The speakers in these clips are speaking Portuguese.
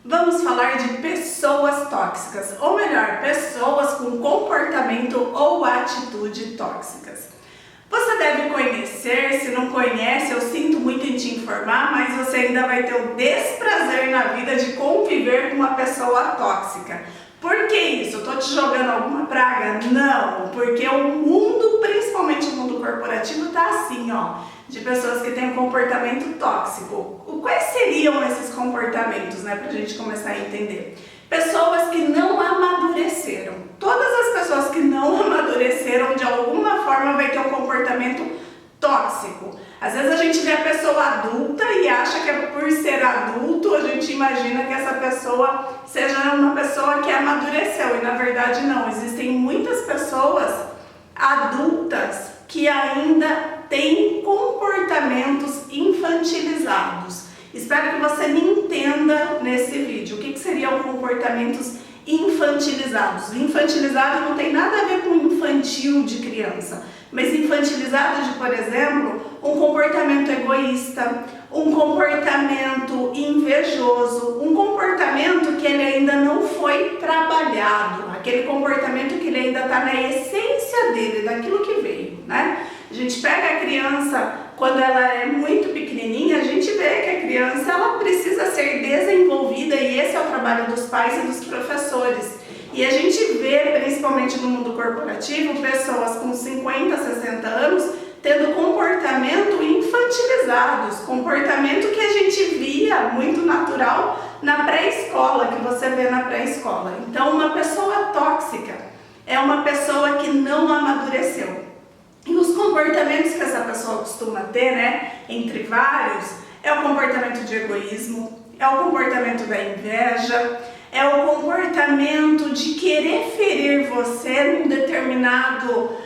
Vamos falar de pessoas tóxicas, ou melhor, pessoas com comportamento ou atitude tóxicas. Você deve conhecer, se não conhece, eu sinto muito em te informar, mas você ainda vai ter o desprazer na vida de conviver com uma pessoa tóxica. Por que isso? Eu tô te jogando alguma praga? Não, porque o mundo, principalmente o mundo corporativo, tá assim, ó, de pessoas que têm um comportamento tóxico. Quais seriam esses comportamentos, né, pra gente começar a entender? Pessoas que não amadureceram. Todas as pessoas que não amadureceram, de alguma forma, vai ter um comportamento tóxico. Às vezes a gente vê a pessoa adulta e acha que por ser adulto, a gente imagina que essa pessoa seja uma pessoa que amadureceu. E na verdade não, existem muitas pessoas adultas que ainda têm comportamentos infantilizados. Espero que você me entenda nesse vídeo. O que seriam comportamentos infantilizados? Infantilizado não tem nada a ver com infantil de criança, mas infantilizado de, por exemplo, um comportamento egoísta, um comportamento invejoso, um comportamento que ele ainda não foi trabalhado, aquele comportamento que ele ainda está na essência dele, daquilo que veio, né? A gente pega a criança quando ela é muito pequenininha, a gente vê que a criança ela precisa ser desenvolvida e esse é o trabalho dos pais e dos professores. E a gente vê, principalmente no mundo corporativo, pessoas com 50, 60 anos tendo comportamento infantilizados, comportamento que a gente via muito natural na pré-escola, que você vê na pré-escola. Então, uma pessoa tóxica é uma pessoa que não amadureceu. E os comportamentos que essa pessoa costuma ter, né, entre vários, é o comportamento de egoísmo, é o comportamento da inveja, é o comportamento de querer ferir você num determinado,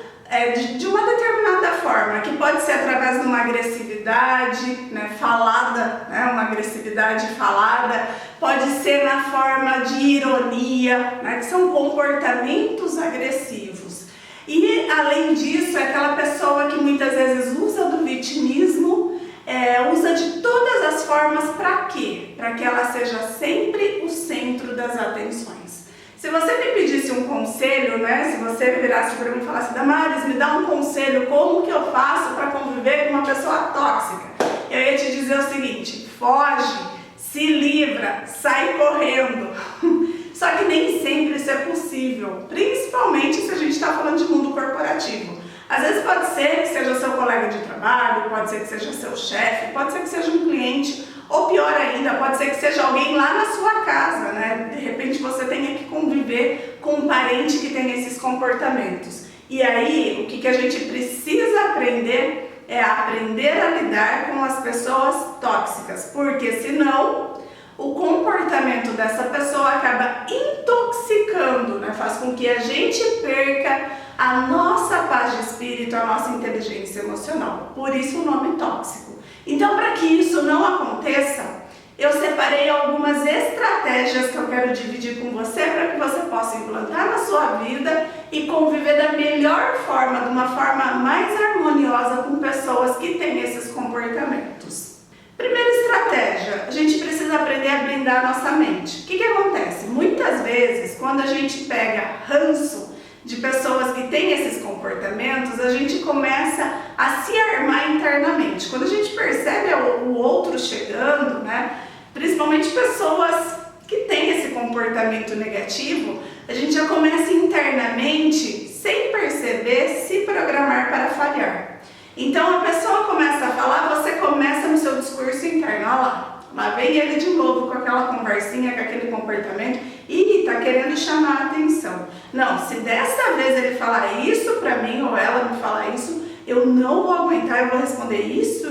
de uma determinada forma, que pode ser através de uma agressividade, né, falada, né, uma agressividade falada, pode ser na forma de ironia, né, que são comportamentos agressivos. E além disso, é aquela pessoa que muitas vezes usa do vitimismo, usa de todas as formas para quê? Para que ela seja sempre o centro das atenções. Se você me pedisse um conselho, né? Se você virasse para mim e falasse, Damares, me dá um conselho, como que eu faço para conviver com uma pessoa tóxica? Eu ia te dizer o seguinte, foge, se livra, sai correndo. Só que nem sempre isso é possível, principalmente se a gente está falando de mundo corporativo. Às vezes pode ser que seja seu colega de trabalho, pode ser que seja seu chefe, pode ser que seja um cliente, ou pior ainda, pode ser que seja alguém lá na sua casa, né? De repente você tenha que conviver com um parente que tem esses comportamentos. E aí, o que a gente precisa aprender é aprender a lidar com as pessoas tóxicas, porque senão o comportamento dessa pessoa acaba intoxicando, né? Faz com que a gente perca a nossa paz de espírito, a nossa inteligência emocional. Por isso o nome tóxico. Então, para que isso não aconteça, eu separei algumas estratégias que eu quero dividir com você para que você possa implantar na sua vida e conviver da melhor forma, de uma forma mais harmoniosa com pessoas que têm esses comportamentos. Primeira estratégia, a gente precisa aprender a blindar a nossa mente. O que acontece? Muitas vezes, quando a gente pega ranço de pessoas que têm esses comportamentos, a gente começa a se armar internamente. Quando a gente percebe o outro chegando, né, principalmente pessoas que têm esse comportamento negativo, a gente já começa internamente, sem perceber, se programar para falhar. Então a pessoa começa a falar, você começa no seu discurso interno, olha lá vem ele de novo com aquela conversinha, com aquele comportamento, e tá querendo chamar a atenção. Não, se dessa vez ele falar isso pra mim, ou ela me falar isso, eu não vou aguentar, eu vou responder isso.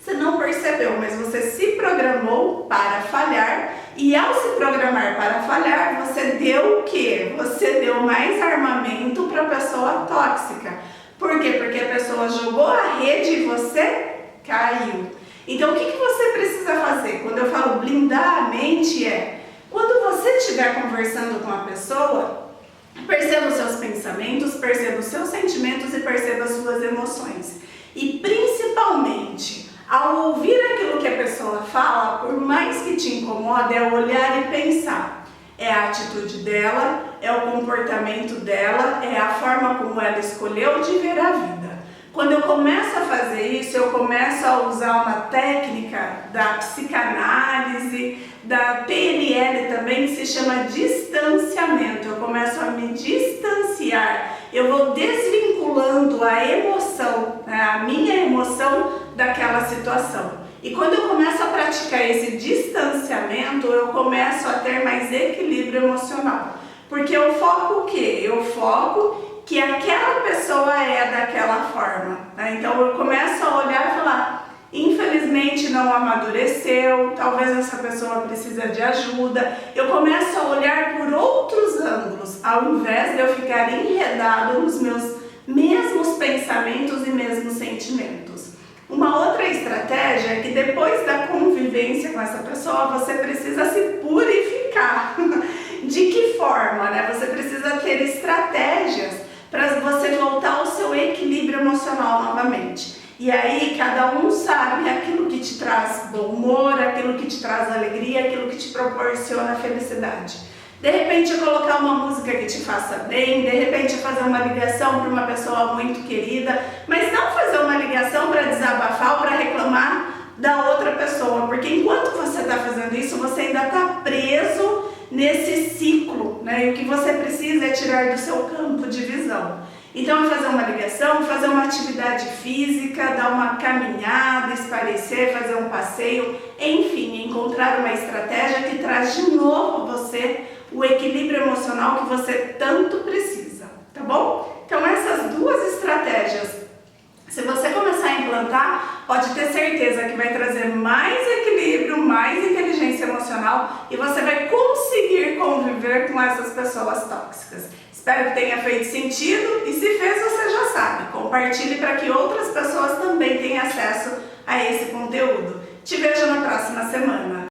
Você não percebeu, mas você se programou para falhar, e ao se programar para falhar, você deu o quê? Você deu mais armamento para a pessoa tóxica. Por quê? Porque a pessoa jogou a rede e você caiu. Então, o que você precisa fazer? Quando eu falo blindar a mente quando você estiver conversando com a pessoa, perceba os seus pensamentos, perceba os seus sentimentos e perceba as suas emoções. E principalmente, ao ouvir aquilo que a pessoa fala, fala, por mais que te incomoda, é olhar e pensar. É a atitude dela, é o comportamento dela, é a forma como ela escolheu de ver a vida. Quando eu começo a fazer isso, eu começo a usar uma técnica da psicanálise, da PNL também, que se chama distanciamento. Eu começo a me distanciar, eu vou desvinculando a emoção, a minha emoção daquela situação. E quando eu começo a praticar esse distanciamento, eu começo a ter mais equilíbrio emocional. Porque eu foco o quê? Eu foco que aquela pessoa é daquela forma, né? Então eu começo a olhar e falar, infelizmente não amadureceu, talvez essa pessoa precisa de ajuda. Eu começo a olhar por outros ângulos, ao invés de eu ficar enredado nos meus mesmos pensamentos e mesmos sentimentos. Uma outra estratégia é que depois da convivência com essa pessoa, você precisa se purificar. De que forma, né? Você precisa ter estratégias para você voltar ao seu equilíbrio emocional novamente. E aí cada um sabe aquilo que te traz bom humor, aquilo que te traz alegria, aquilo que te proporciona felicidade. De repente colocar uma música que te faça bem, de repente fazer uma ligação para uma pessoa muito querida, mas não fazer uma ligação para desabafar ou para reclamar da outra pessoa, porque enquanto você está fazendo isso, você ainda está preso nesse ciclo, né? E o que você precisa é tirar do seu campo de visão. Então é fazer uma ligação, fazer uma atividade física, dar uma caminhada, espairecer, fazer um passeio, enfim, encontrar uma estratégia que traz de novo você o equilíbrio emocional que você tanto precisa, tá bom? Então essas duas estratégias, se você começar a implantar, pode ter certeza que vai trazer mais equilíbrio, mais inteligência emocional e você vai conseguir conviver com essas pessoas tóxicas. Espero que tenha feito sentido e se fez, você já sabe. Compartilhe para que outras pessoas também tenham acesso a esse conteúdo. Te vejo na próxima semana.